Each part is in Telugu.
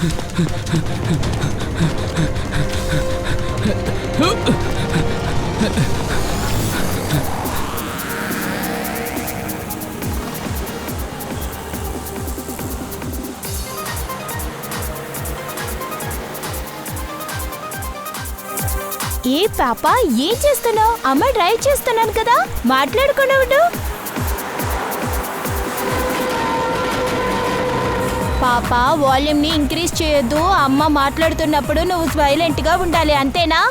ఏ పాప, ఏం చేస్తున్నావు? అమ్మ డ్రైవ్ చేస్తున్నాను కదా, మాట్లాడుకుని ఉండు. పాప, వాల్యూమ్ ని ఇంక్రీజ్ చేయొద్దు. అమ్మ మాట్లాడుతున్నప్పుడు నువ్వు సైలెంట్ గా ఉండాలి, అంతేనా?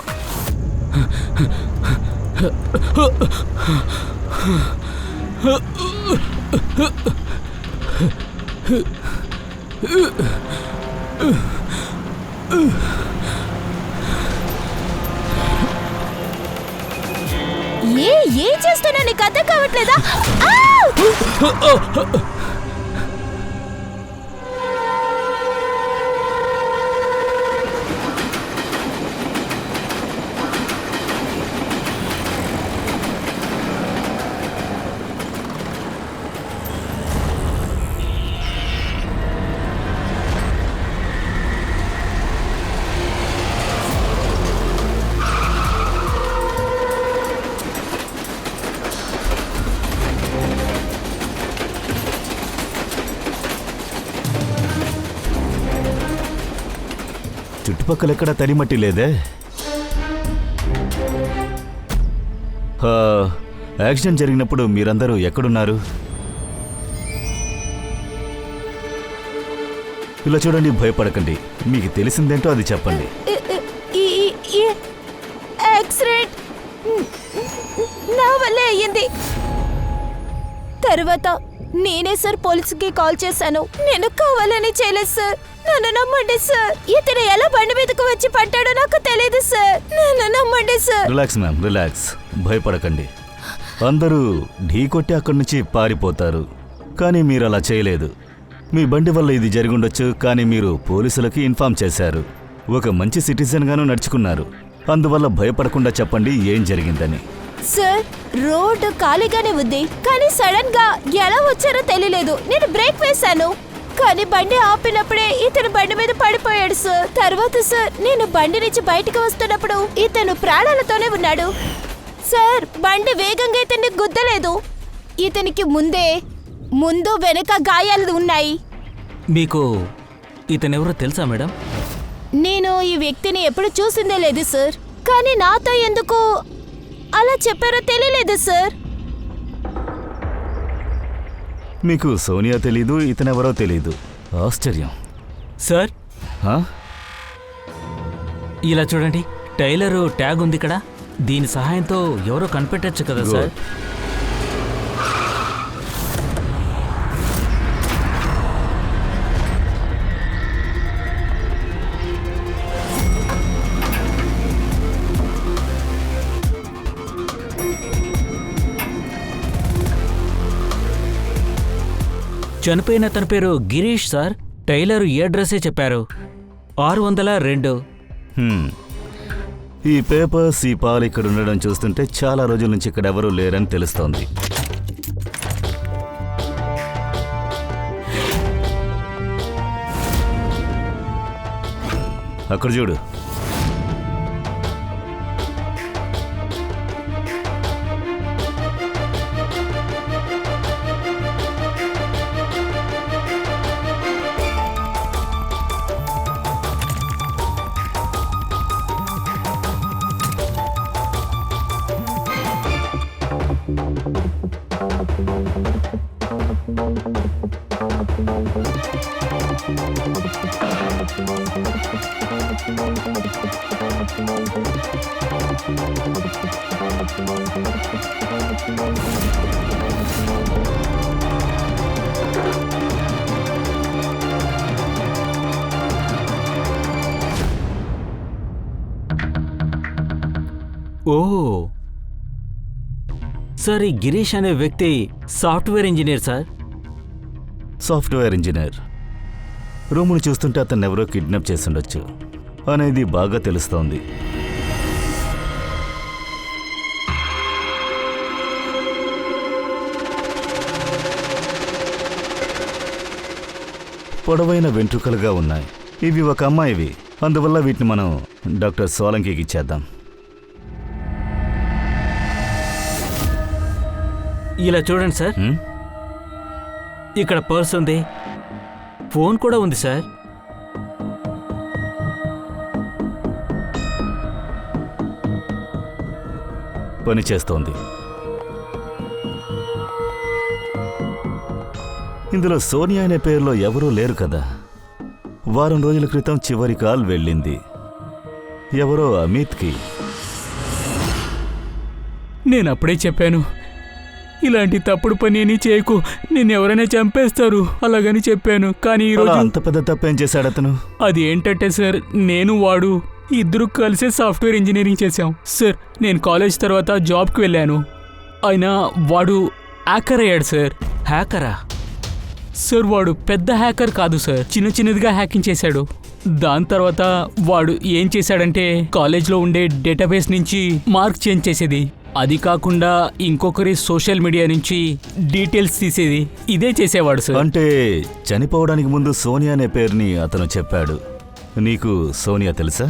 ఏం చేస్తున్నా నీకు అర్థం కావట్లేదా? చుట్టుపక్కల ఎక్కడ తడిమట్టి లేదే. యాక్సిడెంట్ జరిగినప్పుడు మీరందరూ ఎక్కడున్నారు? ఇలా చూడండి, భయపడకండి. మీకు తెలిసిందేంటో అది చెప్పండి. యాక్సిడెంట్ నా వల్లే అయ్యింది. తర్వాత నేనే సార్ పోలీసుకి కాల్ చేశాను. నేను కావాలని చేయలేదు సార్, నన్ను నమ్మండి సార్. ఇతను ఎలా బండి మీదకు వచ్చి పడ్డాడో నాకు తెలియదు సార్, నన్ను నమ్మండి సార్. Relax ma'am, relax. భయపడకండి. అందరూ ఢీ కొట్టి అక్కడి నుంచి పారిపోతారు, కానీ మీరు అలా చేయలేదు. మీ బండి వల్ల ఇది జరిగుండొచ్చు, కానీ మీరు పోలీసులకి ఇన్ఫార్మ్ చేశారు. ఒక మంచి సిటిజన్గాను నడుచుకున్నారు. అందువల్ల భయపడకుండా చెప్పండి ఏం జరిగిందని. సార్, రోడ్డు ఖాళీగానే ఉంది, కానీ సడన్ గా ఎలా వచ్చారో తెలియలేదు. నేను బ్రేక్ వేశాను, కానీ బండి ఆపినప్పుడే ఇతను బండి మీద పడిపోయాడు సార్. తర్వాత సార్, నేను బండి నుంచి బయటకు వస్తున్నప్పుడు ఇతను ప్రాణాలతోనే ఉన్నాడు సార్. బండి వేగంగా ఇతన్ని గుద్దలేదు. ఇతనికి ముందు వెనక గాయాలు ఉన్నాయి. మీకు ఇతనెవరో తెలుసా మేడం? నేను ఈ వ్యక్తిని ఎప్పుడు చూసిందే లేదు సార్, కానీ నాతో ఎందుకు అలా చెప్పారో తెలియలేదు సార్. మీకు సోనియా తెలీదు, ఇతనెవరో తెలీదు. ఆశ్చర్యం సార్. హా? ఇలా చూడండి, టైలరు ట్యాగ్ ఉంది ఇక్కడ. దీని సహాయంతో ఎవరో కనిపెట్టచ్చు కదా సార్. చనిపోయిన తన పేరు గిరీష్ సార్. టైలర్ ఏ అడ్రస్సే చెప్పారు, 602. ఈ పేపర్స్, ఈ పాలు ఇక్కడ ఉండడం చూస్తుంటే చాలా రోజుల నుంచి ఇక్కడ ఎవరూ లేరని తెలుస్తోంది. అక్కడ చూడు. ఓ సార్, ఈ గిరీష్ అనే వ్యక్తి software engineer sir. Software engineer. రూమును చూస్తుంటే అతన్ని ఎవరో కిడ్నాప్ చేసుండొచ్చు అనేది బాగా తెలుస్తోంది. పొడవైన వెంట్రుకలుగా ఉన్నాయి. ఇవి ఒక అమ్మాయివి, అందువల్ల వీటిని మనం డాక్టర్ సోలంకికి ఇచ్చేద్దాం. ఇలా చూడండి సార్, హ్మ్? ఇక్కడ పర్స్ ఉంది, ఫోన్ కూడా ఉంది సార్. పని చేస్తోంది. ఇందులో సోనియా అనే పేరులో ఎవరూ లేరు కదా. వారం రోజుల క్రితం చివరి కాల్ వెళ్ళింది ఎవరో అమిత్కి. నేను అప్పుడే చెప్పాను, ఇలాంటి తప్పుడు పని అని చేయకు, నిన్ను ఎవరైనా చంపేస్తారు అలాగని చెప్పాను. కానీ అలా ఈరోజు అంత పెద్ద తప్పేం చేశాడు అతను? అది ఏంటంటే సార్, నేను వాడు ఇద్దరు కలిసే సాఫ్ట్వేర్ ఇంజనీరింగ్ చేశాం సార్. నేను కాలేజ్ తర్వాత జాబ్కి వెళ్ళాను, అయినా వాడు హ్యాకర్ అయ్యాడు సార్. హ్యాకరా? సార్ వాడు పెద్ద హ్యాకర్ కాదు సార్, చిన్నదిగా హ్యాకింగ్ చేశాడు. దాని తర్వాత వాడు ఏం చేశాడంటే కాలేజ్లో ఉండే డేటాబేస్ నుంచి మార్క్ చేంజ్ చేసేది, అది కాకుండా ఇంకొకరి సోషల్ మీడియా నుంచి డీటెయిల్స్ తీసేది, ఇదే చేసేవాడు సార్. అంటే చనిపోవడానికి ముందు సోనియా అనే పేరుని అతను చెప్పాడు. నీకు సోనియా తెలుసా?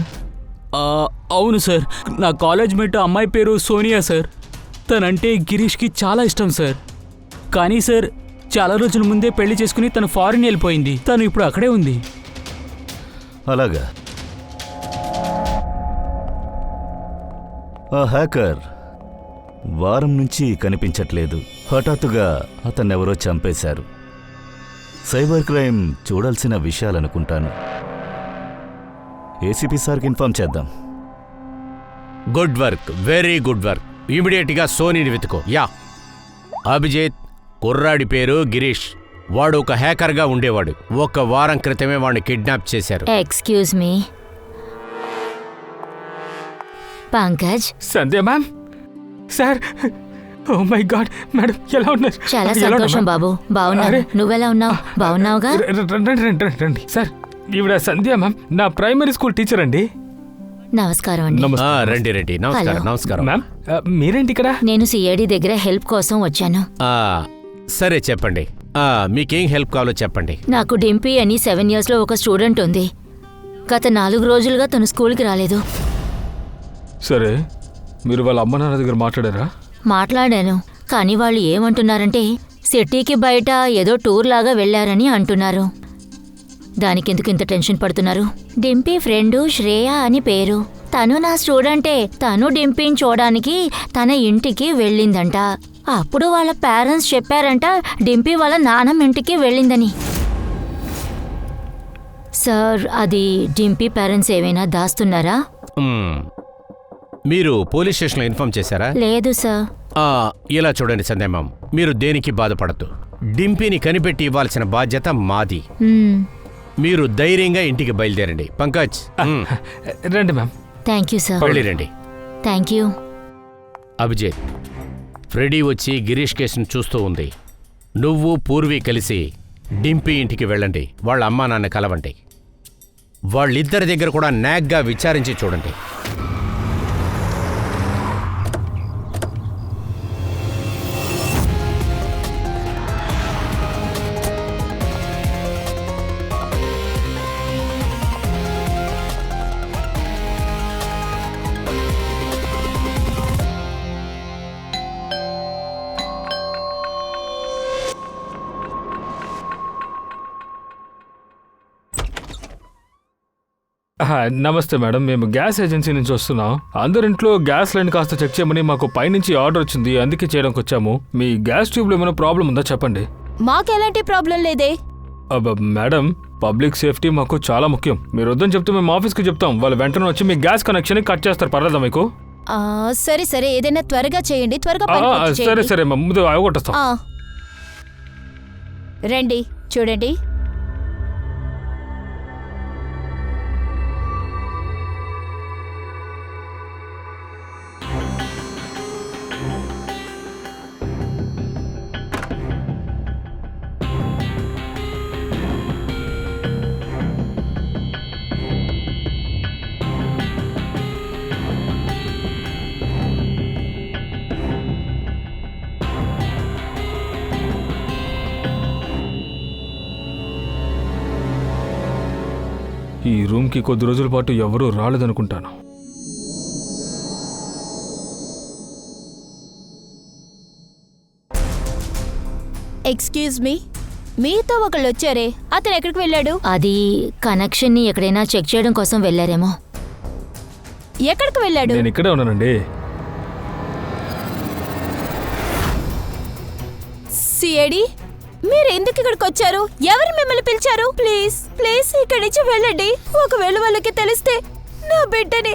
అవును సార్, నా కాలేజ్ మేట్ అమ్మాయి పేరు సోనియా సార్. తనంటే గిరీష్కి చాలా ఇష్టం సార్. కానీ సార్ చాలా రోజుల ముందే పెళ్లి చేసుకుని తను ఫారిన్ వెళ్ళిపోయింది. తను ఇప్పుడు అక్కడే ఉంది. అలాగా. ఆ హ్యాకర్ వారం నుంచి కనిపించట్లేదు. హఠాత్తుగా అతన్నెవరో చంపేశారు. సైబర్ క్రైమ్ చూడాల్సిన విషయాలనుకుంటాను. ఏసీపీ సార్కి ఇన్ఫార్మ్ చేద్దాం. Good work, very good work. ఇమీడియట్గా సోనీని వెతుకో. యా, అభిజిత్, కుర్రాడి పేరు గిరీష్. వాడు ఒక హ్యాకర్గా ఉండేవాడు. ఒక వారం క్రితమే వాడిని కిడ్నాప్ చేశారు. Excuse me, Pankaj. Sandhya ma'am, sir, oh my god madam, ఎలా ఉన్నారు? చాలా సంతోషం బాబు, బాగున్నాను. నువ్వెలా ఉన్నావు? బాగున్నావుగా? రండి సార్, ఈవిడ సంధ్య మ్యామ్, నా ప్రైమరీ స్కూల్ టీచర్ అండి. నమస్కారం అండి. రండి రండి. నమస్కారం. హలో. నమస్కారం. మ్యామ్, మీరేంటి ఇక్కడ? నేను సిఐడి దగ్గర హెల్ప్ కోసం వచ్చాను. సరే చెప్పండి, మీకేం హెల్ప్ కావాలో చెప్పండి. నాకు డింపీ అని 7 years లో ఒక స్టూడెంట్ ఉంది. గత 4 రోజులుగా తను స్కూల్కి రాలేదు. సరే, మీరు వాళ్ళ అమ్మ నాన్న దగ్గర మాట్లాడారా? మాట్లాడాను, కానీ వాళ్ళు ఏమంటున్నారంటే సిటీకి బయట ఏదో టూర్ లాగా వెళ్ళారని అంటున్నారు. దానికెందుకు ఇంత టెన్షన్ పడుతున్నారు? డింపీ ఫ్రెండు శ్రేయ అని పేరు. తను నా స్టూడెంటే. తను డింపీని చూడడానికి తన ఇంటికి వెళ్ళిందంట. అప్పుడు వాళ్ళ పేరెంట్స్ చెప్పారంట డింపీ వాళ్ళ నాన్నమ్మ ఇంటికి వెళ్ళిందని. సార్, అది డింపీ పేరెంట్స్ ఏమైనా దాస్తున్నారా? మీరు పోలీస్ స్టేషన్లో ఇన్ఫార్మ్ చేశారా? లేదు సార్. ఇలా చూడండి సందేమం, మీరు దేనికి బాధపడద్దు. డింపీని కనిపెట్టి ఇవ్వాల్సిన బాధ్యత మాది. మీరు ధైర్యంగా ఇంటికి బయలుదేరండి. పంకజ్, రండి మ్యామ్. Thank you sir. వెళ్ళిరండి. Thank you. అభిజిత్, ఫ్రెడీ వచ్చి గిరీష్ కేసును చూస్తూ ఉంది. నువ్వు పూర్వీ కలిసి డింపీ ఇంటికి వెళ్ళండి. వాళ్ళ అమ్మా నాన్న కలవండి. వాళ్ళిద్దరి దగ్గర కూడా నాగ్గా విచారించి చూడండి. నమస్తే మేడం, మేము గ్యాస్ ఏజెన్సీ నుంచి వస్తున్నాం. అందరింట్లో గ్యాస్ లైన్ కాస్త చెక్ చేయమని మాకు పైనుంచి ఆర్డర్ వచ్చింది, అందుకే చేయడానికి వచ్చాము. మీ గ్యాస్ ట్యూబ్లో ఏమైనా ప్రాబ్లం ఉందా చెప్పండి. మాకెలాంటి ప్రాబ్లం లేదే. మేడం, పబ్లిక్ సేఫ్టీ మాకు చాలా ముఖ్యం. మీరు వద్దని చెప్తే మేము ఆఫీస్కి చెప్తాం. వాళ్ళు వెంటనే వచ్చి మీ గ్యాస్ కనెక్షన్ కట్ చేస్తారు. పర్లేదా మీకు? సరే సరే, ఏదైనా త్వరగా చేయండి. త్వరగా పని పూర్తి చేయండి. సరే సరే, ముందు అవగొట్టేస్తాం. రండి, చూడండి. ఈ రూమ్కి కొద్ది రోజుల పాటు ఎవరూ రాలేదనుకుంటాను. ఎక్స్క్యూజ్ మీ, మీతో ఒకళ్ళు వచ్చారే, అతను ఎక్కడికి వెళ్ళాడు? అది కనెక్షన్ని ఎక్కడైనా చెక్ చేయడం కోసం వెళ్ళారేమో. ఎక్కడికి వెళ్ళాడు? నేను ఇక్కడే ఉన్నానండి. సిఐడి, మీరు ఎందుకు ఇక్కడికి వచ్చారు? ఎవరు మిమ్మల్ని పిలిచారు? ప్లీజ్ ప్లీజ్ ఇక్కడి నుంచి వెళ్ళండి. ఒకవేళ వాళ్ళకి తెలిస్తే నా బిడ్డని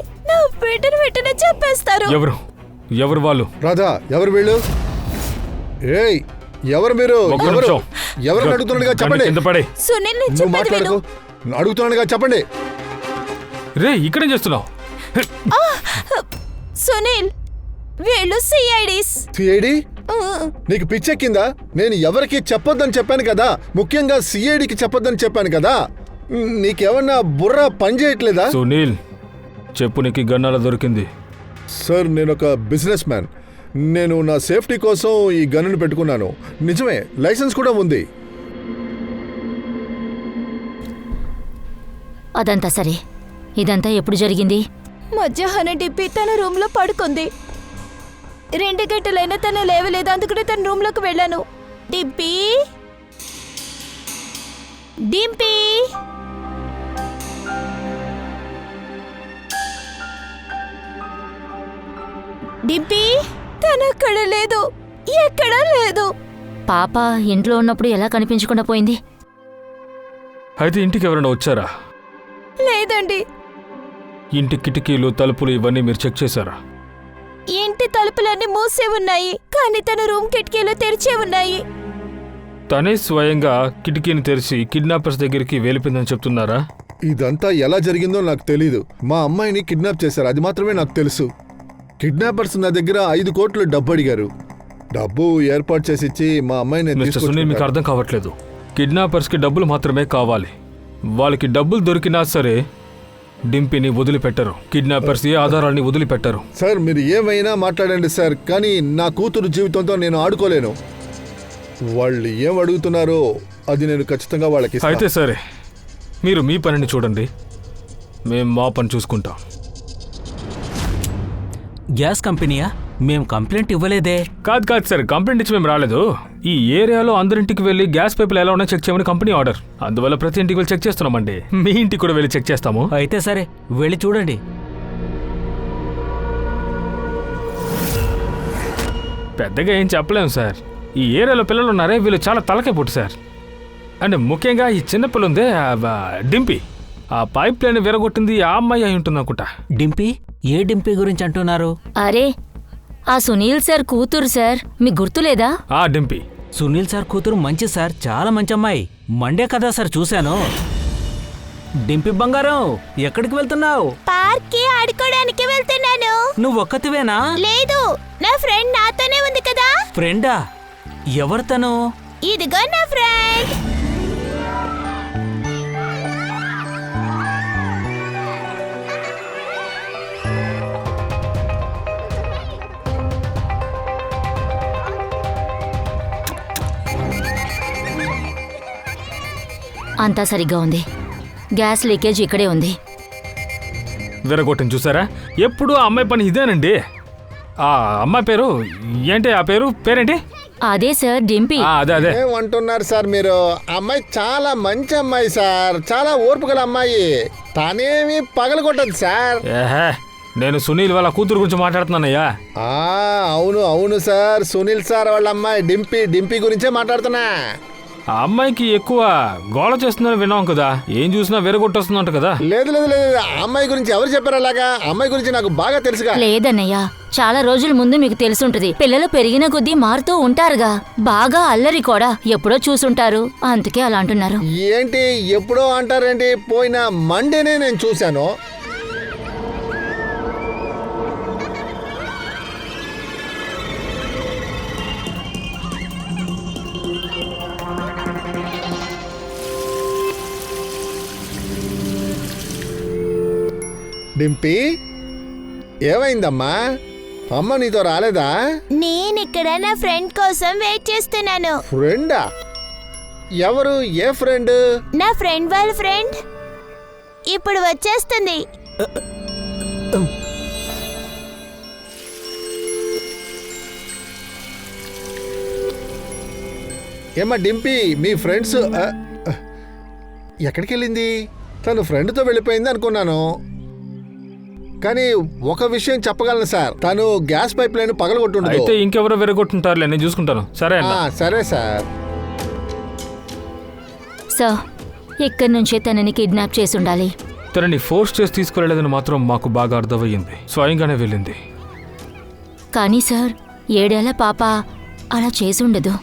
వెంటనే చెప్పేస్తారు. ఎవరు వాళ్ళు? రాధా, ఎవరు వీళ్ళు? ఏయ్, ఎవరు మీరు? ఒక్క నిమిషం. ఎవరు అడుగుతున్నాడుగా చెప్పండి. కింద పడే. సునీల్, నేను నువ్వు చెప్పేది విను. మాట్లాడుకో. అడుగుతున్నాడుగా చెప్పండి. రే, ఇక్కడేం చేస్తున్నావు? సునీల్, వీళ్ళు సిఐడిస్. సిఐడి? నీకు పిచ్చెక్కిందా? నేను ఎవరికి చెప్పొద్దని చెప్పాను కదా, ముఖ్యంగా సిఐడికి చెప్పొద్దని చెప్పాను కదా. నీకేమన్నా బుర్ర పని చేయట్లేదా? సునీల్, చెప్పు, నీకు ఈ గన్ అలా దొరికింది? సార్, నేను ఒక బిజినెస్ మ్యాన్. నేను నా సేఫ్టీ కోసం ఈ గన్నును పెట్టుకున్నాను. నిజమే, లైసెన్స్ కూడా ఉంది. అదంతా సరే, ఇదంతా ఎప్పుడు జరిగింది? మధ్యాహ్నం డిప్పి తన రూమ్ లో పడుకుంది. 2 గంటలైనా తను లేవలేదు, అందుకనే తన రూమ్ లోకి వెళ్ళాను. డిప్పి డింపి డింపి, తను అక్కడ లేదు, ఎక్కడా లేదు. పాప ఇంట్లో ఉన్నప్పుడు ఎలా కనిపించకుండా పోయింది? అయితే ఇంటికి ఎవరైనా వచ్చారా? లేదండి. ఇంటి కిటికీలు, తలుపులు ఇవన్నీ మీరు చెక్ చేశారా? ఇంటి తలుపులన్నీ మూసే ఉన్నాయి, కానీ తన రూమ్ కిటికీలు తెరిచే ఉన్నాయి. తనే స్వయంగా కిటికీని తెరిచి కిడ్నాపర్స్ దగ్గరికి వెళ్ళిపోయిందని చెప్తున్నారా? ఇదంతా ఎలా జరిగిందో నాకు తెలీదు. మా అమ్మాయిని కిడ్నాప్ చేశారు, అది మాత్రమే నాకు తెలుసు. కిడ్నాపర్స్ నా దగ్గర 5 కోట్లు డబ్బు అడిగారు. డబ్బు ఏర్పాటు చేసి ఇచ్చి మా అమ్మాయిని మిస్టర్ సునీల్, మీకు అర్థం కావట్లేదు. కిడ్నాపర్స్కి డబ్బులు మాత్రమే కావాలి. వాళ్ళకి డబ్బులు దొరికినా సరే డింపిని వదిలిపెట్టరు. కిడ్నాపర్స్ ఏ ఆధారాన్ని వదిలిపెట్టరు. సార్, మీరు ఏమైనా మాట్లాడండి సార్, కానీ నా కూతురు జీవితంతో నేను ఆడుకోలేను. వాళ్ళు ఏం అడుగుతున్నారో అది నేను ఖచ్చితంగా వాళ్ళకి ఇస్తాను. అయితే సరే, మీరు మీ పనిని చూడండి, మేము మా పని చూసుకుంటాం. గ్యాస్ కంపెనీయా? మేం కంప్లైంట్ ఇవ్వలేదే. కాదు సార్, కంప్లైంట్ ఇచ్చి మేము రాలేదు. ఈ ఏరియాలో అందరింటికి వెళ్ళి గ్యాస్ పైపులు ఎలా ఉన్నా చెక్ చేయమని కంపెనీ ఆర్డర్. అందువల్ల ప్రతి ఇంటికి వెళ్ళి చెక్ చేస్తున్నామండి. మీ ఇంటికి కూడా వెళ్ళి చెక్ చేస్తాము. అయితే సరే, వెళ్ళి చూడండి. పెద్దగా ఏం చెప్పలేము సార్. ఈ ఏరియాలో పిల్లలు ఉన్నారే, వీళ్ళు చాలా తలకే పుట్టు సార్. అంటే ముఖ్యంగా ఈ చిన్నపిల్ల ఉందే, డింపి, ఆ పైప్ లైన్ విరగొట్టింది ఆ అమ్మాయి అయి ఉంటుంది అనుకుంటా. డింపి? ఏ డింపి గురించి అంటున్నారు? అరే, ఆ సునీల్ సార్ కూతురు సార్, మీకు గుర్తులేదా? ఆ డింపి. సునీల్ సార్ కూతురు మంచి సార్, చాలా మంచి అమ్మాయి. మండే కదా సార్ చూశాను. డింపి బంగారం, ఎక్కడికి వెళ్తున్నావు? పార్క్ కి ఆడుకోవడానికి వెళ్తున్నాను. నువ్వు ఒక్కతివేనా? లేదు, నా ఫ్రెండ్ నాతోనే ఉంది కదా. ఫ్రెండా? ఎవరు తను? ఇదిగో నా ఫ్రెండ్. అంతా సరిగ్గా ఉంది. గ్యాస్ లీకేజ్ ఇక్కడే ఉంది. విరగొట్టని చూసారా? ఎప్పుడు ఆ అమ్మాయి పని ఇదేనండి. ఆ అమ్మాయి పేరు ఏంటి? ఆ పేరేంటి? అదే సార్, డింపి. అదే. ఏమంటున్నారు సార్ మీరు? అమ్మాయి చాలా మంచి అమ్మాయి సార్, చాలా ఓర్పు గల అమ్మాయి. తనేమి పగలగొట్టదు సార్. ఏహే, నేను సునీల్ వాళ్ళ కూతురు గురించి మాట్లాడుతున్నానయ్యా. అవును సార్, సునీల్ సార్ వాళ్ళ అమ్మాయి డింపి గురించే మాట్లాడుతున్నా. ఆ అమ్మాయికి ఎక్కువ గోళ చేస్తుందని విన్నాం కదా, ఏం చూసినా విరగొట్టొస్తుందంట కదా. లేదు, ఆ అమ్మాయి గురించి ఎవరు చెప్పారు అలాగా? అమ్మాయి గురించి నాకు బాగా తెలుసుగా. లేదన్నయ్య, చాలా రోజుల ముందు మీకు తెలుసుంటది. పిల్లలు పెరిగిన కొద్దీ మారుతూ ఉంటారుగా. బాగా అల్లరి కూడా ఎప్పుడో చూసుంటారు, అందుకే అలా అంటున్నారు. ఏంటి ఎప్పుడో అంటారేంటి? పోయిన మండేనే నేను చూశాను. డింపి, ఏమైందమ్మా? అమ్మ నీతో రాలేదా? నేనిక్కడ నా ఫ్రెండ్ కోసం వెయిట్ చేస్తున్నాను. ఫ్రెండా? ఎవరు? ఏ ఫ్రెండ్? నా ఫ్రెండ్ వాళ్ళ ఫ్రెండ్. ఇప్పుడు వచ్చేస్తుంది. ఏమ్మా డింపీ, మీ ఫ్రెండ్స్ ఎక్కడికి వెళ్ళింది? తను ఫ్రెండ్తో వెళ్ళిపోయింది అనుకున్నాను. కానీ ఒక విషయం చెప్పగలను సార్, తను గ్యాస్ పైప్ లైన్ పగలగొట్టుండదు. అయితే ఇంకెవరో విరగొట్టుంటారులే, నేను చూసుకుంటాను. సరే అన్న. సరే సార్. సార్, ఇక్కడి నుంచే తనని కిడ్నాప్ చేసి ఉండాలి. తనని ఫోర్స్ చేసి తీసుకెళ్లేదని మాత్రం మాకు బాగా అర్థమయ్యింది. స్వయంగానే వెళ్ళింది. కానీ సార్, 7 ఏళ్ల పాప అలా చేసి ఉండదు.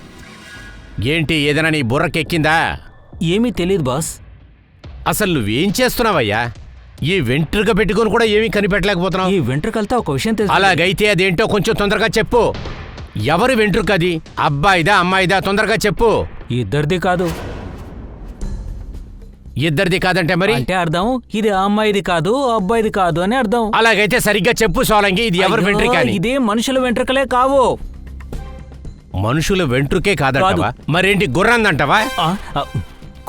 ఏంటి, ఏదైనా నీ బుర్రకెక్కిందా? ఏమీ తెలియదు బాస్. అసలు నువ్వేం చేస్తున్నావయ్యా? ఈ వెంట్రుక పెట్టుకుని కూడా ఏమీ కనిపెట్టలేకపోతున్నావు. ఈ వెంట్రుకలతో ఒక విషయం తెలుసు. అలాగైతే అదేంటో కొంచెం తొందరగా చెప్పు. ఎవరి వెంట్రుక అది? అబ్బాయిదా అమ్మాయిదా? తొందరగా చెప్పు. ఇద్దరిది కాదు. ఇద్దరిది కాదంటే మరి? అంటే అర్థం ఇది ఆ అమ్మాయిది కాదు, అబ్బాయిది కాదు అని అర్థం. అలాగైతే సరిగ్గా చెప్పు సోలంగి, ఇది ఎవరి వెంట్రుక అని. ఇదే మనుషుల వెంట్రుకలే కావు. మనుషుల వెంట్రుకే కాదంటావా? మరేంటి గుర్రందంటావా?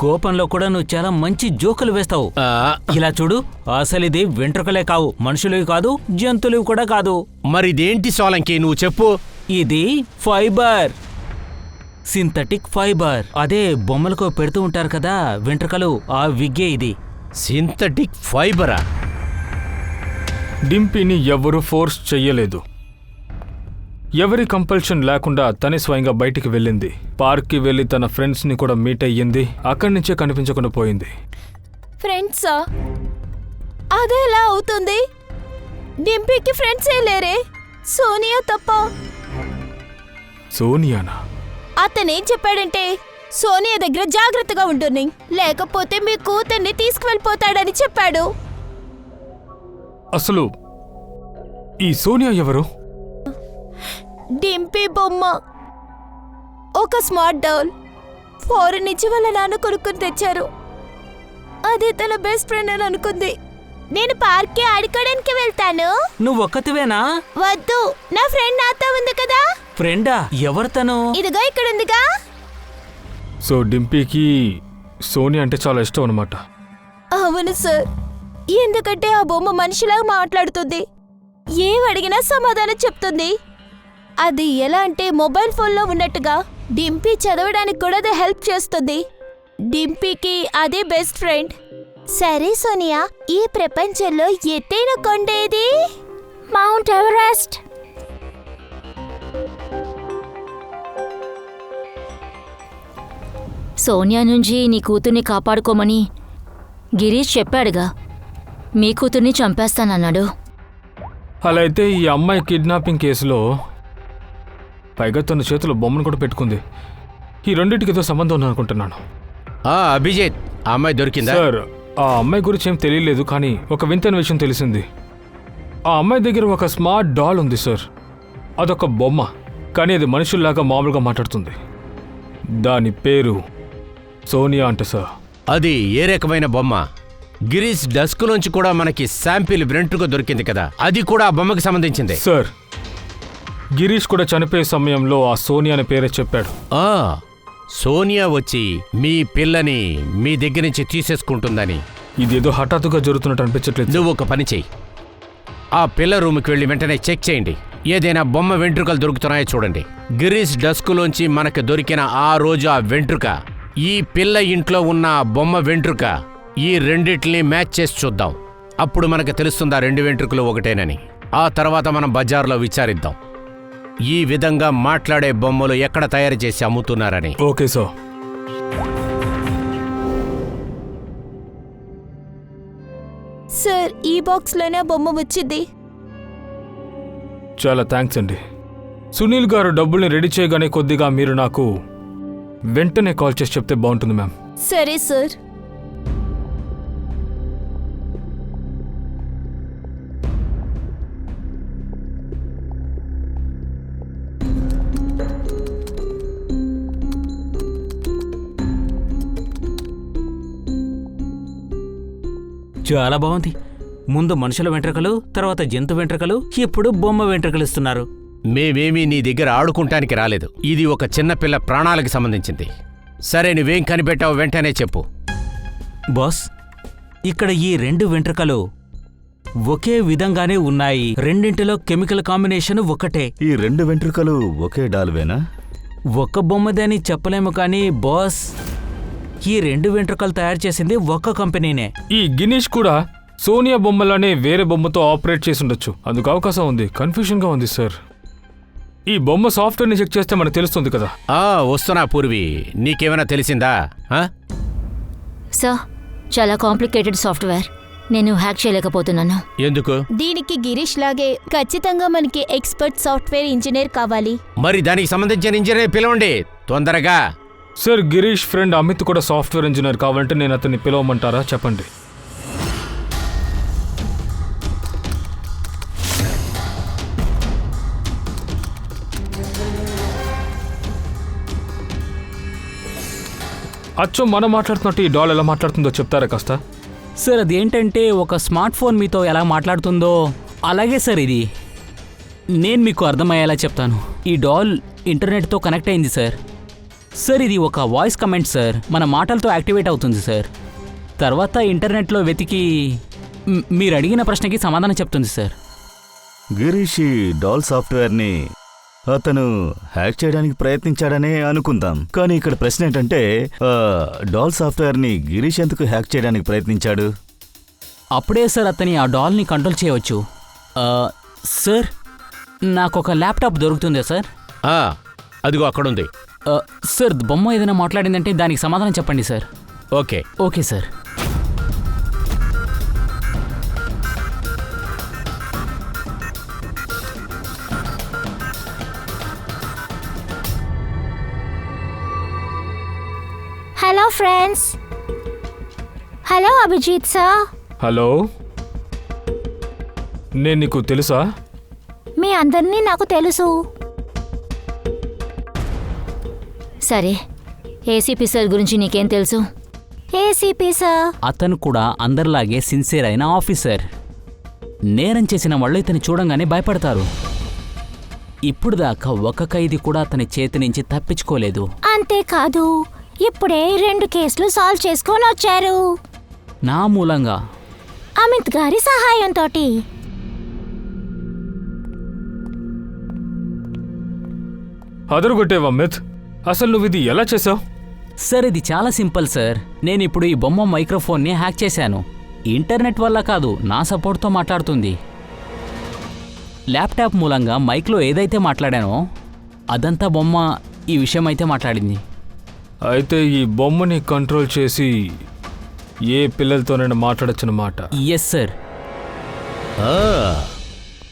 కోపంలో కూడా నువ్వు చాలా మంచి జోకులు వేస్తావు. ఇలా చూడు, అసలు ఇది వెంట్రుకలే కావు, మనుషులవి కాదు, జంతువులు కూడా కాదు. మరిదేంటి సోలంకి, నువ్వు చెప్పు. ఇది ఫైబర్, సింథటిక్ ఫైబర్. అదే బొమ్మలకు పెడుతూ ఉంటారు కదా వెంట్రుకలు, ఆ విగ్గే ఇది. సింథటిక్ ఫైబరా? డింపీని ఎవరూ ఫోర్స్ చెయ్యలేదు. ఎవరి కంపల్షన్ లేకుండా తనే స్వయంగా బయటికి వెళ్ళింది. పార్క్కి వెళ్ళి తన ఫ్రెండ్స్ని కూడా మీట్ అయ్యింది. అక్కడి నుంచే కనిపించకుండా పోయింది. ఫ్రెండ్సా? అదే ఎలా అవుతుంది? డింపీకి ఫ్రెండ్సే లేరే, సోనియా తప్ప. సోనియానా? అతనేం చెప్పాడంటే సోనియా దగ్గర జాగ్రత్తగా ఉంటుంది, లేకపోతే మీ కూతుర్ని తీసుకువెళ్ళిపోతాడని చెప్పాడు. అసలు ఈ సోనియా ఎవరు? డింపీ బొమ్మ, ఒక స్మార్ట్ డౌల్. ఫారెన్ నుంచి వాళ్ళ నాన్న కొనుక్కుని తెచ్చారు. అది తన బెస్ట్ ఫ్రెండ్ అని అనుకుంది. నేను పార్క్కి ఆడుకోవడానికి వెళ్తాను. నువ్వు ఒక్కతివేనా? వద్దు, నా ఫ్రెండ్ నాతో ఉంది కదా. ఫ్రెండా? ఎవరు తను? ఇదిగో ఇక్కడ ఉందిగా. సో డింపీకి సోనియా అంటే చాలా ఇష్టం అనమాట. అవును సార్, ఎందుకంటే ఆ బొమ్మ మనిషిలాగా మాట్లాడుతుంది, ఏం అడిగినా సమాధానం చెప్తుంది. అది ఎలా అంటే మొబైల్ ఫోన్లో ఉన్నట్టుగా. డింపీ చదవడానికి కూడా అది హెల్ప్ చేస్తుంది. డింపీకి అదే బెస్ట్ ఫ్రెండ్. సరే సోనియా, ఈ ప్రపంచంలో ఎత్తైన కొండ ఏది? Mount Everest. సోనియా నుంచి నీ కూతుర్ని కాపాడుకోమని గిరీష్ చెప్పాడుగా. మీ కూతుర్ని చంపేస్తానన్నాడు. అలా అయితే ఈ అమ్మాయి కిడ్నాపింగ్ కేసులో పైగా తన చేతిలో బొమ్మను కూడా పెట్టుకుంది. ఈ రెండింటికి ఏదో సంబంధం ఉందనుకుంటున్నాను. అభిజిత్, ఆ అమ్మాయి దొరికిందా? సార్, ఆ అమ్మాయి గురించి ఏం తెలియలేదు, కానీ ఒక వింతైన విషయం తెలిసింది. ఆ అమ్మాయి దగ్గర ఒక స్మార్ట్ డాల్ ఉంది సార్. అదొక బొమ్మ, కానీ అది మనుషుల్లాగా మామూలుగా మాట్లాడుతుంది. దాని పేరు సోనియా అంట సార్. అది ఏ రకమైన బొమ్మ? గిరీష్ డస్క్ నుంచి కూడా మనకి శాంపిల్ వెంట్రుక దొరికింది కదా, అది కూడా ఆ బొమ్మకి సంబంధించింది. సార్, గిరీష్ కూడా చనిపోయే సమయంలో ఆ సోనియా అనే పేరే చెప్పాడు. సోనియా వచ్చి మీ పిల్లని మీ దగ్గర నుంచి తీసేసుకుంటుందని. ఇదేదో హఠాత్తుగా జరుగుతున్నట్టు అనిపించట్లేదు. నువ్వు ఒక పని చెయ్యి, ఆ పిల్ల రూమ్కి వెళ్ళి వెంటనే చెక్ చేయండి. ఏదైనా బొమ్మ వెంట్రుకలు దొరుకుతున్నాయో చూడండి. గిరీష్ డస్కులోంచి మనకు దొరికిన ఆ రోజు ఆ వెంట్రుక, ఈ పిల్ల ఇంట్లో ఉన్న బొమ్మ వెంట్రుక, ఈ రెండిటిని మ్యాచ్ చేసి చూద్దాం. అప్పుడు మనకు తెలుస్తుంది ఆ 2 వెంట్రుకలు ఒకటేనని. ఆ తర్వాత మనం బజార్లో విచారిద్దాం ఈ విధంగా మాట్లాడే బొమ్మలు ఎక్కడ తయారు చేసి అమ్ముతున్నారని. Okay sir. సార్, ఈ బాక్స్లోనే బొమ్మ వచ్చింది. చాలా థ్యాంక్స్ అండి. సునీల్ గారు డబ్బుల్ని రెడీ చేయగానే కొద్దిగా మీరు నాకు వెంటనే కాల్ చేసి చెప్తే బాగుంటుంది మ్యామ్. సరే సార్. చాలా బాగుంది. ముందు మనుషుల వెంట్రుకలు, తర్వాత జంతు వెంట్రుకలు, ఇప్పుడు బొమ్మ వెంట్రుకలు ఇస్తున్నారు. మేమేమీ నీ దగ్గర ఆడుకుంటానికి రాలేదు. ఇది ఒక చిన్నపిల్ల ప్రాణాలకు సంబంధించింది. సరే, నువ్వేం కనిపెట్టావు వెంటనే చెప్పు. బాస్, ఇక్కడ ఈ 2 వెంట్రుకలు ఒకే విధంగానే ఉన్నాయి. రెండింటిలో కెమికల్ కాంబినేషన్ ఒకటే. ఈ 2 వెంట్రుకలు ఒకే డాల్వేనా? ఒక్క బొమ్మదని చెప్పలేము కానీ బాస్, ఈ 2 వెంట్రుకలు తయారు చేసింది ఒక్క కంపెనీనే. ఈ గినీష్ కూడా సోనియా బొమ్మలానే వేరే బొమ్మతో ఆపరేట్ చేసి ఉండొచ్చు. అందుకు అవకాశం ఉంది. కన్ఫ్యూజన్గా ఉంది సార్. ఈ బొమ్మ సాఫ్ట్వేర్ని చెక్ చేస్తే మనకు తెలుస్తుంది కదా. వస్తున్నా పూర్వి, నీకేమైనా తెలిసిందా? సార్, చాలా కాంప్లికేటెడ్ సాఫ్ట్వేర్. నేను హ్యాక్ చేయలేకపోతున్నాను. ఎందుకు? దీనికి గిరీష్ లాగే ఖచ్చితంగా మనకి ఎక్స్పర్ట్ సాఫ్ట్వేర్ ఇంజనీర్ కావాలి. మరి దానికి సంబంధించిన ఇంజనీర్ పిలవండి తొందరగా. సార్, గిరీష్ ఫ్రెండ్ అమిత్ కూడా సాఫ్ట్వేర్ ఇంజనీర్ కావాలంటే నేను అతన్ని పిలవమంటారా? చెప్పండి. అచ్చం మనం మాట్లాడుతున్నట్టు ఈ డాల్ ఎలా మాట్లాడుతుందో చెప్తారా కాస్త? సార్, అదేంటంటే ఒక స్మార్ట్ ఫోన్ మీతో ఎలా మాట్లాడుతుందో అలాగే సార్ ఇది. నేను మీకు అర్థమయ్యేలా చెప్తాను. ఈ డాల్ ఇంటర్నెట్తో కనెక్ట్ అయింది సార్. సార్, ఇది ఒక వాయిస్ కమెంట్ సార్. మన మాటలతో యాక్టివేట్ అవుతుంది సార్. తర్వాత ఇంటర్నెట్లో వెతికి మీరు అడిగిన ప్రశ్నకి సమాధానం చెప్తుంది సార్. గిరీష్ ఈ డాల్ సాఫ్ట్వేర్ని అతను హ్యాక్ చేయడానికి ప్రయత్నించాడనే అనుకుందాం. కానీ ఇక్కడ ప్రశ్న ఏంటంటే, డాల్ సాఫ్ట్వేర్ని గిరీష్ ఎందుకు హ్యాక్ చేయడానికి ప్రయత్నించాడు? అప్పుడే సార్ అతని ఆ డాల్ని కంట్రోల్ చేయవచ్చు. సార్, నాకు ఒక ల్యాప్టాప్ దొరుకుతుందా సార్? అదిగో అక్కడుంది. సార్, బొమ్మ ఏదైనా మాట్లాడిందంటే దానికి సమాధానం చెప్పండి sir. Okay. Okay sir. Hello friends. Hello Abhijit sir. Hello, నేను నీకు తెలుసా? మీ అందరినీ నాకు తెలుసు. సరే, ఏసీపీ సార్ గురించి నీకేం తెలుసు? ఏసీపీ సార్ అతను కూడా అందరిలాగే సిన్సియర్ అయిన ఆఫీసర్. నేరం చేసిన వాళ్ళు ఇతని చూడంగానే భయపడతారు. ఇప్పుడు దాకా ఒక ఖైదీ కూడా అతని చేతి నుంచి తప్పించుకోలేదు. అంతేకాదు, ఇప్పుడే 2 కేసులు సాల్వ్ చేసుకొని వచ్చారు నా మూలంగా, అమిత్ గారి సహాయంతో. అదరుగొట్టేవా అమిత్? అసలు నువ్వు ఇది ఎలా చేసావు? సార్, ఇది చాలా సింపుల్ సార్. నేను ఇప్పుడు ఈ బొమ్మ మైక్రోఫోన్ని హ్యాక్ చేశాను. ఇంటర్నెట్ వల్ల కాదు, నా సపోర్ట్తో మాట్లాడుతుంది. ల్యాప్టాప్ మూలంగా మైక్లో ఏదైతే మాట్లాడానో అదంతా బొమ్మ ఈ విషయం అయితే మాట్లాడింది. అయితే ఈ బొమ్మని కంట్రోల్ చేసి ఏ పిల్లలతోనైనా మాట్లాడొచ్చన్నమాట. Yes sir.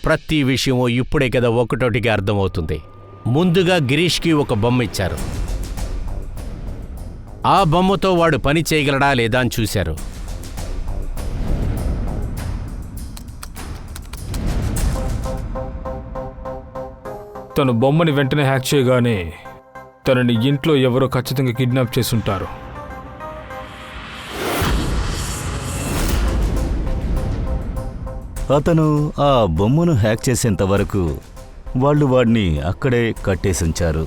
ప్రతి విషయమో ఇప్పుడే కదా ఒకటోటిగా అర్థమవుతుంది. ముందుగా గిరీష్కి ఒక బొమ్మ ఇచ్చారు. ఆ బొమ్మతో వాడు పని చేయగలడా లేదా అని చూశారు. తను బొమ్మని వెంటనే హ్యాక్ చేయగానే తనని ఇంట్లో ఎవరో ఖచ్చితంగా కిడ్నాప్ చేసుంటారు. అతను ఆ బొమ్మను హ్యాక్ చేసేంత వరకు వాళ్ళు వాడిని అక్కడే కట్టేసుంచారు.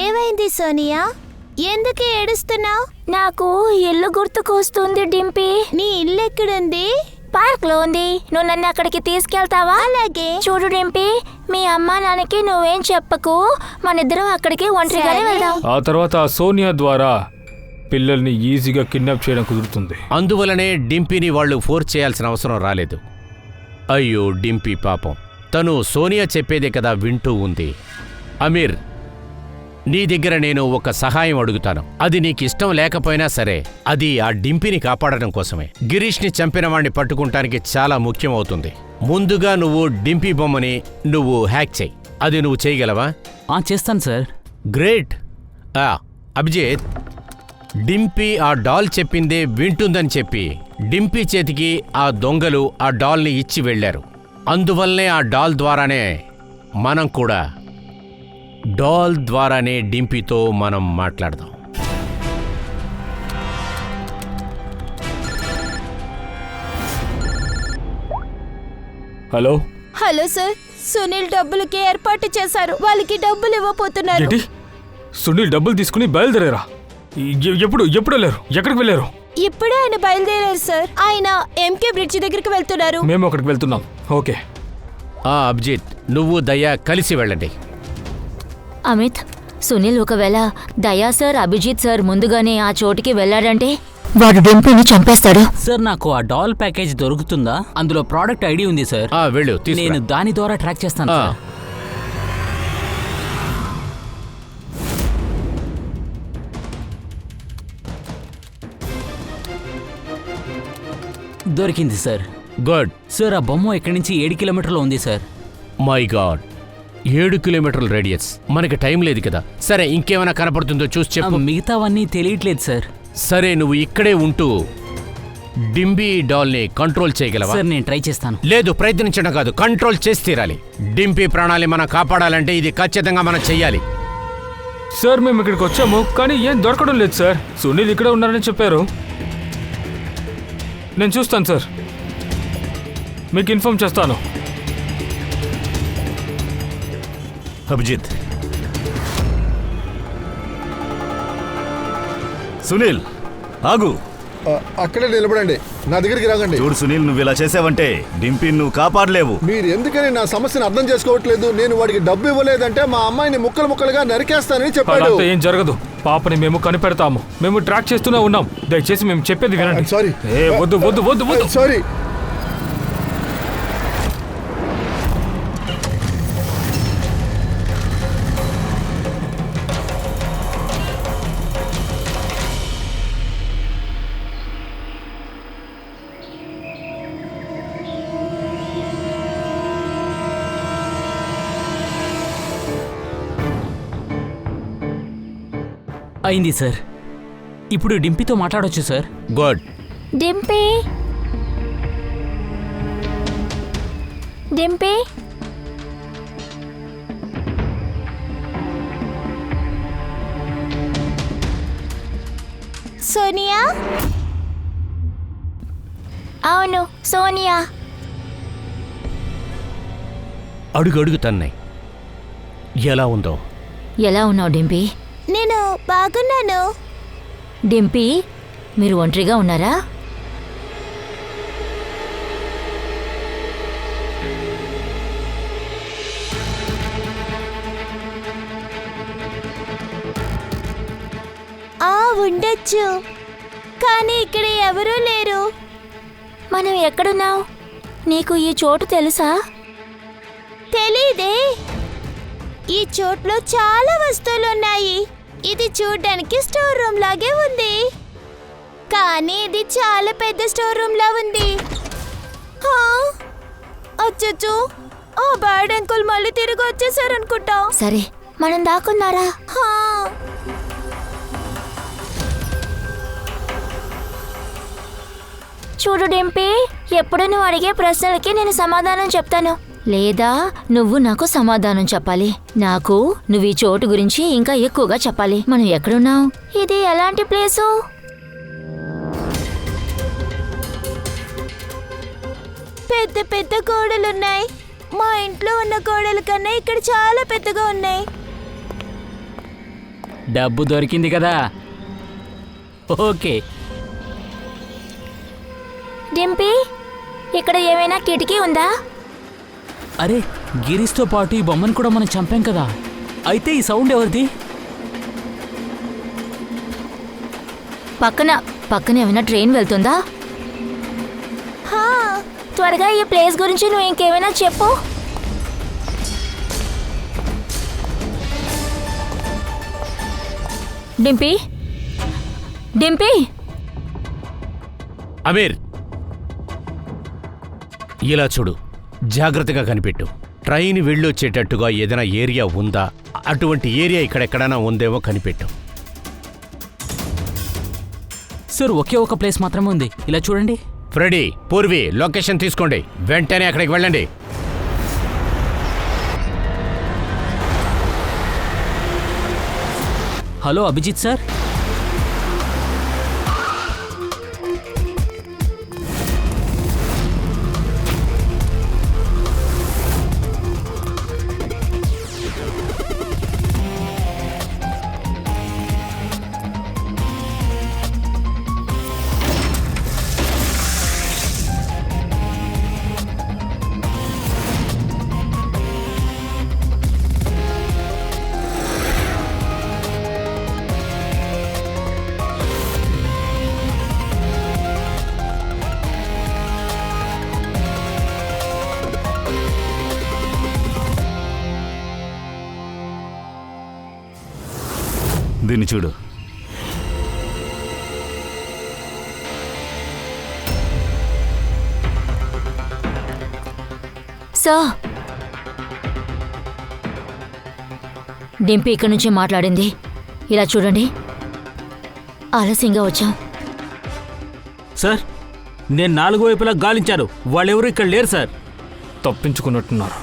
ఏమైంది సోనియా? ఎందుకు ఏడుస్తున్నావు? నాకు ఇల్లు గుర్తుకొస్తుంది డింపీ. నీ ఇల్లు ఎక్కడుంది? పార్క్ లో ఉంది. నువ్వు నన్ను అక్కడికి తీసుకెళ్తావా? అలాగే. చూడు డింపీ, మీ అమ్మా నాన్నకి నువ్వేం చెప్పకు. మనిద్దరం అక్కడికి ఒంటరిగానే వెళ్దాం. ఆ తర్వాత ఆ సోనియా ద్వారా పిల్లల్ని ఈజీగా కిడ్నాప్ చేయడం కుదురుతుంది. అందువలనే డింపీని వాళ్ళు ఫోర్స్ చేయాల్సిన అవసరం రాలేదు. అయ్యో డింపీ పాపం, తను సోనియా చెప్పేదే కదా వింటూ ఉంది. అమీర్, నీ దగ్గర నేను ఒక సహాయం అడుగుతాను. అది నీకిష్టం లేకపోయినా సరే, అది ఆ డింపిని కాపాడడం కోసమే. గిరీష్ని చంపిన వాణ్ణి పట్టుకుంటానికి చాలా ముఖ్యమవుతుంది. ముందుగా నువ్వు డింపీ బొమ్మని నువ్వు హ్యాక్ చేయి. అది నువ్వు చేయగలవా? చేస్తాను సార్. గ్రేట్. అభిజిత్, డింపీ ఆ డాల్ చెప్పిందే వింటుందని చెప్పి డింపీ చేతికి ఆ దొంగలు ఆ డాల్ని ఇచ్చి వెళ్లారు. అందువల్లనే ఆ డాల్ ద్వారానే మనం కూడా డాల్ ద్వారానే డింపీతో మనం మాట్లాడదాం. హలో. Hello sir. సునీల్ డబ్బులకి ఏర్పాటు చేశారు. వాళ్ళకి డబ్బులు ఇవ్వబోతున్నారు. ఏంటి సునీల్ డబ్బులు తీసుకుని బయలుదేరారా? ఎప్పుడు వెళ్ళారు? ఎక్కడికి వెళ్ళారు? ఇప్పుడే ఆయన బయలుదేరారు సార్. ఆయన ఎంకే బ్రిడ్జ్ దగ్గరికి వెళ్తున్నారు. మేము అక్కడికి వెళ్తున్నాం. ఓకే. అభిజిత్, నువ్వు దయా కలిసి వెళ్ళండి. అమిత్, సునీల్ ఒకవేళ దయా సార్, అభిజిత్ సార్ ముందుగానే ఆ చోటుకి వెళ్ళాడంటే వాడు డింపీని చంపేస్తాడు. సార్ నాకు ఆ డాల్ ప్యాకేజ్ దొరుకుతుందా? అందులో ప్రోడక్ట్ ఐడి ఉంది సార్. వెళ్ళు, నేను దాని ద్వారా ట్రాక్ చేస్తాను సార్. దొరికింది సార్. గుడ్. సార్ ఆ బొమ్మ ఇక్కడి నుంచి 7 కిలోమీటర్లు ఉంది సార్. మై గాడ్, 7 కిలోమీటర్ల రేడియస్. మనకి టైం లేదు కదా. సరే, ఇంకేమైనా కనపడుతుందో చూసి చెప్పు. మిగతావన్నీ తెలియట్లేదు సార్. సరే, నువ్వు ఇక్కడే ఉంటూ డింపీ డాల్ని కంట్రోల్ చేయగలవా? సార్ నేను ట్రై చేస్తాను. లేదు, ప్రయత్నించడం కాదు, కంట్రోల్ చేసి తీరాలి. డింపీ ప్రాణాలు మనం కాపాడాలంటే ఇది ఖచ్చితంగా మనం చెయ్యాలి. సార్ మేము ఇక్కడికి వచ్చాము, కానీ ఏం దొరకడం లేదు సార్. సునీల్ ఇక్కడే ఉన్నారని చెప్పారు. నేను చూస్తాను సార్, మీకు ఇన్ఫార్మ్ చేస్తాను. అభిజిత్, సునీల్ ఆగు. అక్కడే నిలబడండి, నా దగ్గరికి రాగండి. చూడు సునీల్, నువ్వు ఇలా చేసావంటే డింపీ నువ్వు కాపాడలేవు. మీరు ఎందుకని నా సమస్యను అర్థం చేసుకోవట్లేదు? నేను వాడికి డబ్బు ఇవ్వలేదంటే మా అమ్మాయిని ముక్కలు ముక్కలుగా నరికేస్తానని చెప్పాడు. అదంతా ఏం జరగదు. పాపని మేము కనిపెడతాము. మేము ట్రాక్ చేస్తూనే ఉన్నాం. దయచేసి మేము చెప్పేది వినండి. సారీ. వద్దు వద్దు వద్దు వద్దు. సారీ. అయింది సార్. ఇప్పుడు డింపీతో మాట్లాడొచ్చు సార్. గుడ్. డింపీ, డింపీ, సోనియా. అవును సోనియా. అడుగు తన్నాయి. ఎలా ఉందో? ఎలా ఉన్నావు డింపీ? నేను బాగున్నాను. డింపీ, మీరు ఒంటరిగా ఉన్నారా? ఉండొచ్చు, కానీ ఇక్కడ ఎవరూ లేరు. మనం ఎక్కడున్నావు? నీకు ఈ చోటు తెలుసా? తెలీదే. ఈ చోట్లో చాలా వస్తువులున్నాయి. ఇది చూడ్డానికి స్టోర్ రూమ్ లాగే ఉంది, కానీ ఇది చాలా పెద్ద స్టోర్ రూమ్ లా ఉంది. అచ్చచ్చు, ఆ బ్యాడ్ అంకుల్ మళ్ళీ తిరిగి వచ్చేసారనుకుంటా. సరే, మనం దాక్కున్నారా? చూడు డింపీ, ఎప్పుడు నువ్వు అడిగే ప్రశ్నలకి నేను సమాధానం చెప్తాను, లేదా నువ్వు నాకు సమాధానం చెప్పాలి. నాకు నువ్వు ఈ చోటు గురించి ఇంకా ఎక్కువగా చెప్పాలి. మనం ఎక్కడున్నావు? ఇది ఎలాంటి ప్లేసు? పెద్ద పెద్ద గోడలున్నాయి. మా ఇంట్లో ఉన్న గోడల కన్నా ఇక్కడ చాలా పెద్దగా ఉన్నాయి. డబ్బు దొరికింది కదా. ఓకే. డింపీ, ఇక్కడ ఏమైనా కిటికీ ఉందా? అరే, గిరీష్తో పాటు ఈ బొమ్మను కూడా మనం చంపాం కదా. అయితే ఈ సౌండ్ ఎవరిది? పక్కన ఏమైనా ట్రైన్ వెళ్తుందా? త్వరగా ఈ ప్లేస్ గురించి నువ్వు ఇంకేమైనా చెప్పు. డింపీ, డింపీ. అమీర్, ఇలా చూడు, జాగ్రత్తగా కనిపెట్టు. ట్రైన్ వెళ్ళొచ్చేటట్టుగా ఏదైనా ఏరియా ఉందా? అటువంటి ఏరియా ఇక్కడెక్కడైనా ఉందేమో కనిపెట్టు. సార్, ఒకే ఒక ప్లేస్ మాత్రమే ఉంది. ఇలా చూడండి. ఫ్రెడీ, పూర్వి, లొకేషన్ తీసుకోండి. వెంటనే అక్కడికి వెళ్ళండి. Hello Abhijit sir. దీన్ని చూడు. సార్, డింపీ ఇక్కడి నుంచి మాట్లాడింది. ఇలా చూడండి, ఆలస్యంగా వచ్చాం. సార్, నేను 4 వైపులా గాలించాను. వాళ్ళెవరూ ఇక్కడ లేరు సార్. తప్పించుకున్నట్టున్నారు.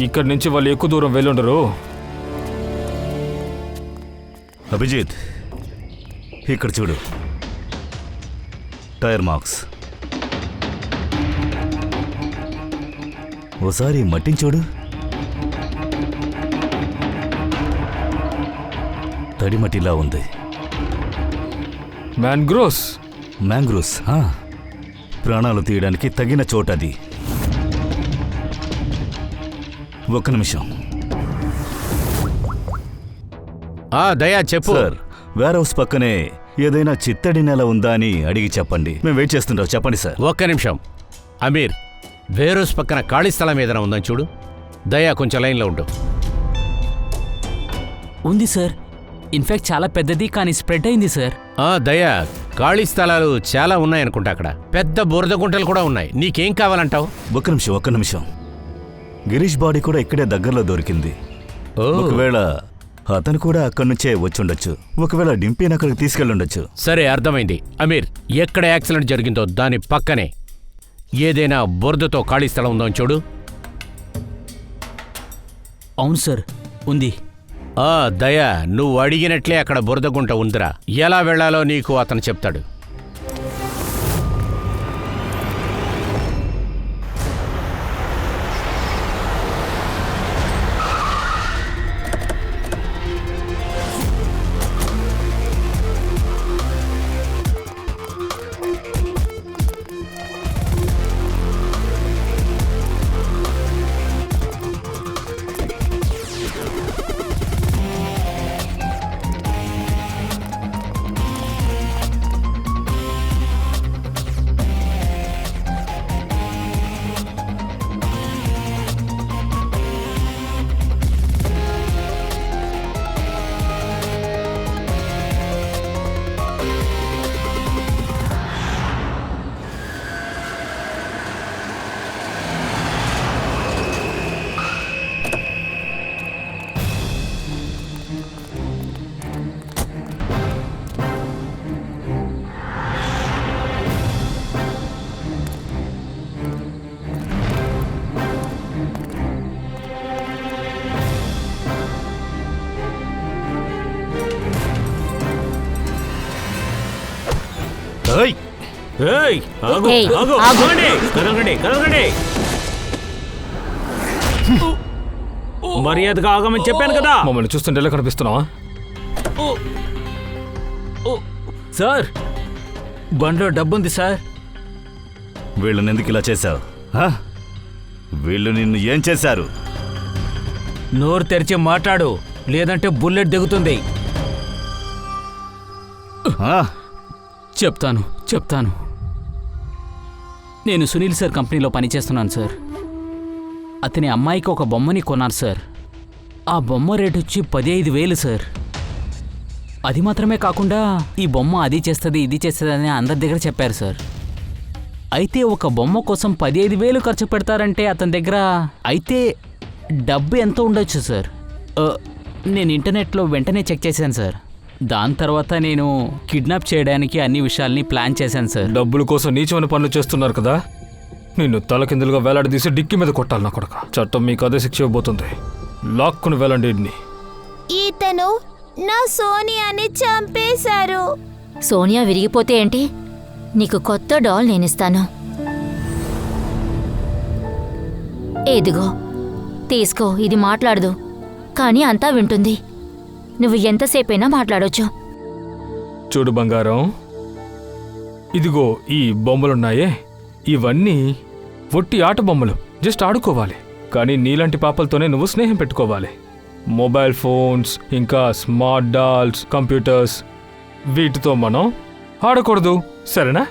ఇక్కడి నుంచి వాళ్ళు ఎక్కువ దూరం వెళ్ళుండరు. అభిజిత్, ఇక్కడ చూడు, టైర్ మార్క్స్. ఓసారి మట్టిని చూడు. తడి మట్టిలా ఉంది. మ్యాంగ్రోవ్స్. మ్యాంగ్రోవ్స్, ప్రాణాలు తీయడానికి తగిన చోటది. ఒక్క నిమిషం. దయా చెప్పు. సార్, వేర్ హౌస్ పక్కనే ఏదైనా చిత్తడి నెల ఉందా అని అడిగి చెప్పండి. మేము వెయిట్ చేస్తుంటాం. చెప్పండి సార్. ఒక్క నిమిషం. అమీర్, వేరోస్ పక్కన ఖాళీ స్థలం ఏదైనా ఉందని చూడు. దయా, కొంచెం లైన్లో ఉండు. ఉంది సార్. ఇన్ఫాక్ట్ చాలా పెద్దది, కానీ స్ప్రెడ్ అయింది సార్. దయా, ఖాళీ స్థలాలు చాలా ఉన్నాయనుకుంటా. అక్కడ పెద్ద బురద గుంటలు కూడా ఉన్నాయి. నీకేం కావాలంటావు? ఒక్క నిమిషం. గిరీష్ బాడీ కూడా ఇక్కడే దగ్గరలో దొరికింది. ఒకవేళ అతను కూడా అక్కడి నుంచే వచ్చుండొచ్చు. ఒకవేళ డింపీని అక్కడికి తీసుకెళ్ళుండొచ్చు. సరే, అర్థమైంది. అమీర్, ఎక్కడ యాక్సిడెంట్ జరిగిందో దాని పక్కనే ఏదైనా బురదతో ఖాళీ స్థలం ఉందో అని చూడు. అవును సార్, ఉంది. దయా, నువ్వు అడిగినట్లే అక్కడ బురద గుంట ఉందిరా. ఎలా వెళ్లాలో నీకు అతను చెప్తాడు. మర్యాదగా ఆగమని చెప్పాను కదా. మమ్మల్ని చూస్తుంటే ఎలా కనిపిస్తున్నావా? సార్, బండిలో డబ్బుంది సార్. వీళ్ళని ఎందుకు ఇలా చేశావు? వీళ్ళు నిన్ను ఏం చేశారు? నోరు తెరిచి మాట్లాడు, లేదంటే బుల్లెట్ దిగుతుంది. చెప్తాను. నేను సునీల్ సార్ కంపెనీలో పనిచేస్తున్నాను సార్. అతని అమ్మాయికి ఒక బొమ్మని కొన్నాను సార్. ఆ బొమ్మ రేటు వచ్చి 15,000 సార్. అది మాత్రమే కాకుండా ఈ బొమ్మ అది చేస్తుంది ఇది చేస్తుంది అని అందరి దగ్గర చెప్పారు సార్. అయితే ఒక బొమ్మ కోసం 15,000 ఖర్చు పెడతారంటే అతని దగ్గర అయితే డబ్బు ఎంత ఉండొచ్చు సార్? నేను ఇంటర్నెట్లో వెంటనే చెక్ చేశాను సార్. దాని తర్వాత నేను కిడ్నాప్ చేయడానికి అన్ని విషయాల్ని ప్లాన్ చేశాను సార్. డబ్బుల కోసం నీచమైన పనులు చేస్తున్నారు కదా. నిన్ను తలకిందులుగా వేలాడదీసి డిక్కి మీద కొట్టాలి నా కొడక. చట్టం మీకు అదే శిక్ష ఇవ్వబోతుంది. లాక్కుని వెళ్ళండి. ఇతను నా సోనియాని చంపేశారు. సోనియా విరిగిపోతే ఏంటి? నీకు కొత్త డాల్ నేనిస్తాను. ఏదిగో తీసుకో. ఇది మాట్లాడదు, కానీ అంతా వింటుంది. నువ్వు ఎంతసేపైనా మాట్లాడొచ్చు. చూడు బంగారం, ఇదిగో ఈ బొమ్మలున్నాయే, ఇవన్నీ ఒట్టి ఆట బొమ్మలు. జస్ట్ ఆడుకోవాలి. కానీ నీలాంటి పాపలతోనే నువ్వు స్నేహం పెట్టుకోవాలి. మొబైల్ ఫోన్స్, ఇంకా స్మార్ట్ డాల్స్, కంప్యూటర్స్, వీటితో మనం ఆడకూడదు. సరేనా?